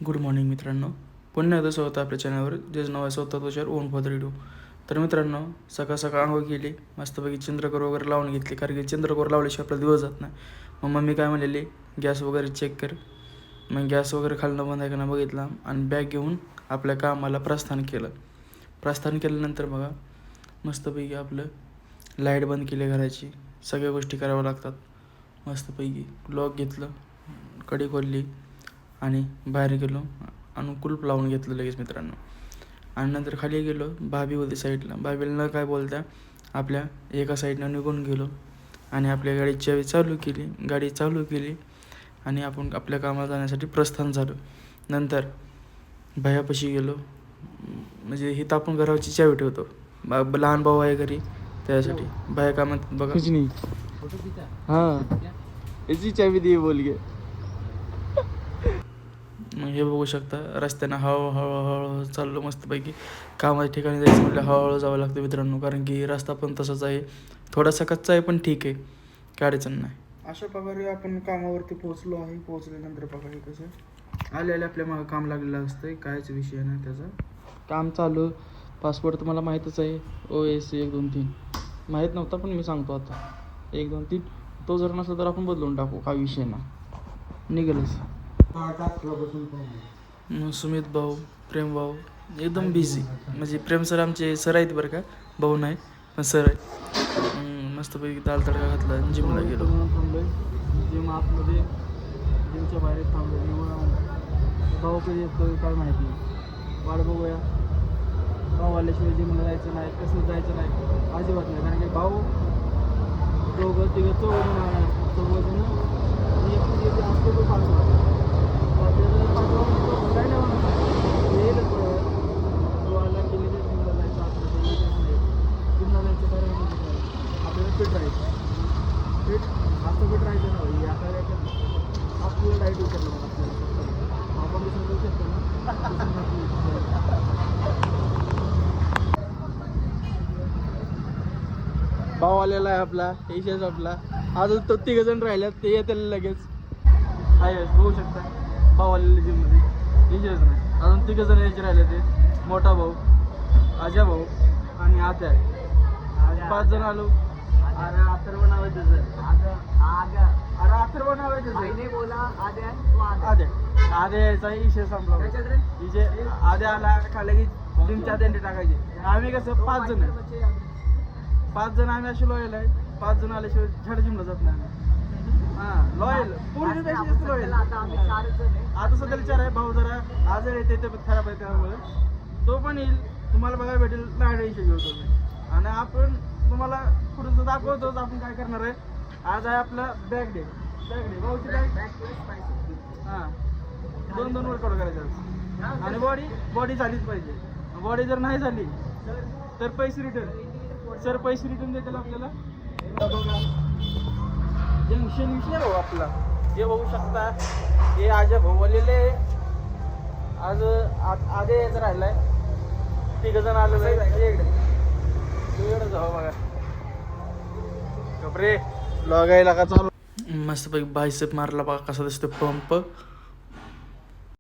Good morning मित्रांनो, पुन्हा एकदा स्वागत आहे आपल्या चॅनलवर, ज्याचं नाव आहे स्वतः तुषार ओन फॉर द व्हिडिओ. तर मित्रांनो, सकाळ सकाळ आंघोळ केली, मस्तपैकी चंद्रकोर वगैरे लावून घेतली, कारण की चंद्रकोर लावल्याशिवाय आपला दिवस जात नाही. मग मम्मी काय म्हणलेली, गॅस वगैरे चेक कर. मग गॅस वगैरे खालणं बंद आहे का नाही बघितला आणि बॅग घेऊन आपल्या कामाला प्रस्थान केलं. प्रस्थान केल्यानंतर बघा मस्तपैकी आपलं लाईट बंद केली घराची, सगळ्या गोष्टी कराव्या लागतात. मस्तपैकी लॉक घेतलं, कडी खोलली आणि बाहेर गेलो आणि कुलूप लावून घेतलं लगेच मित्रांनो. आणि नंतर खाली गेलो, भाभी होती साईडला, भाभीला न काय बोलता आपल्या एका साईडनं निघून गेलो आणि आपल्या गाडीची चावी गाडी चालू केली आणि आपण आपल्या कामाला जाण्यासाठी प्रस्थान झालो. नंतर भैयापाशी गेलो, म्हणजे हिथं आपण घराची चावी ठेवतो, लहान भाऊ आहे घरी, त्यासाठी भैया काय म्हणतात बघा. कुछ नहीं. हाँ, इसी चाबी दी बोल के. मग हे बघू शकता, रस्त्यानं हळूहळू चाललो मस्तपैकी. कामाच्या ठिकाणी जायचं म्हटलं हळूहळू जावं लागतं मित्रांनो, कारण की रस्ता पण तसाच आहे, थोडासा कच्चा आहे पण ठीक आहे, काय अडचण नाही. अशा प्रकारे आपण कामावरती पोहोचलो आहे. पोहोचल्यानंतर बघा हे कसं आलेलं आपल्या मागं काम लागलेलं असतं, कायच विषय नाही त्याचा. काम चालू, पासपोर्ट तुम्हाला माहीतच आहे, OS 1 2 3 माहीत नव्हता पण मी सांगतो आता 1 2 3. तो जर नसला तर आपण बदलून टाकू, काय विषय नाही, निघेलच. सुमित भाऊ, प्रेम भाऊ एकदम बिझी, म्हणजे प्रेम सर आमचे सर आहेत बरं का, भाऊ नाही पण सर आहेत. मस्तपैकी दाल तडका घातला, जिमला गेलो. जिम आतमध्ये, जिमच्या बाहेर थांबलो. भाऊ कधी येतो काय माहिती, वाट बघूया. भाऊ आल्याशिवाय जिमला जायचं नाही, कसं जायचं नाही अजिबात नाही, कारण की भाऊ दोघं तिघं चौघं असतो तो 5 वाजता. काय नाही येईल तो आला गेले ते जिमला जायचं, आपलं जिमला जायचं कारण आपल्याला फिट राहायचं. असं फिट राहायचं ना, आता आपल्याला डाईट विचारलं आपल्याला, आपण विचारू शकतो ना. भाव आलेला आहे आपला, एशियाच आपला. अजून तो 3 जण राहिल्यात, ते येतील लगेच. आहे बघू शकता, भाऊ आलेले जिममध्ये, एशियाच नाही, अजून 3 जण यायचे राहिले. ते मोठा भाऊ, अजय भाऊ आणि आत्या, 5 जण आलो. अरे अथर्व नाव आहे त्याचं, अरे अथर्व नाव आहे त्याचं, आद्या यायचा इशे संपला. इशे आद्या आला खाली की जिमच्या त्यांनी टाकायचे. आम्ही कसं 5 जण आम्ही असे लॉयल आहे, 5 जण आल्याशिवाय झाड जिमला जात नाही आम्ही. हां, लॉयल पूर्ण पेक्षा जास्त लॉयल. आता सध्याला 4 आहे. भाऊ जरा आजार येते, तब्येत खराब आहे, त्यामुळे तो पण येईल, तुम्हाला बघायला भेटेल. लाडा इशे घेऊ तुम्ही आणि आपण तुम्हाला पुढचं दाखवतोच आपण काय करणार आहे. आज आहे आपला बॅग डे. भाऊची बॅग. हां, 2 वर्कआउट करायचे आज, आणि बॉडी झालीच पाहिजे. बॉडी जर नाही झाली तर पैसे रिटर्न. सर पैसे रिटर्न देतील आपल्याला. बघा जंक्शन विषय भाऊ आपला, हे बघू शकता, हे आज भाऊ आलेले आज आधे यायचं राहिलाय. 3 जण आलेलं आहे इकडे जाऊ बघा. कपडे लगायला का चालू, मस्तपैकी बायसेप मारला बघा, कसा दिसतो पंप.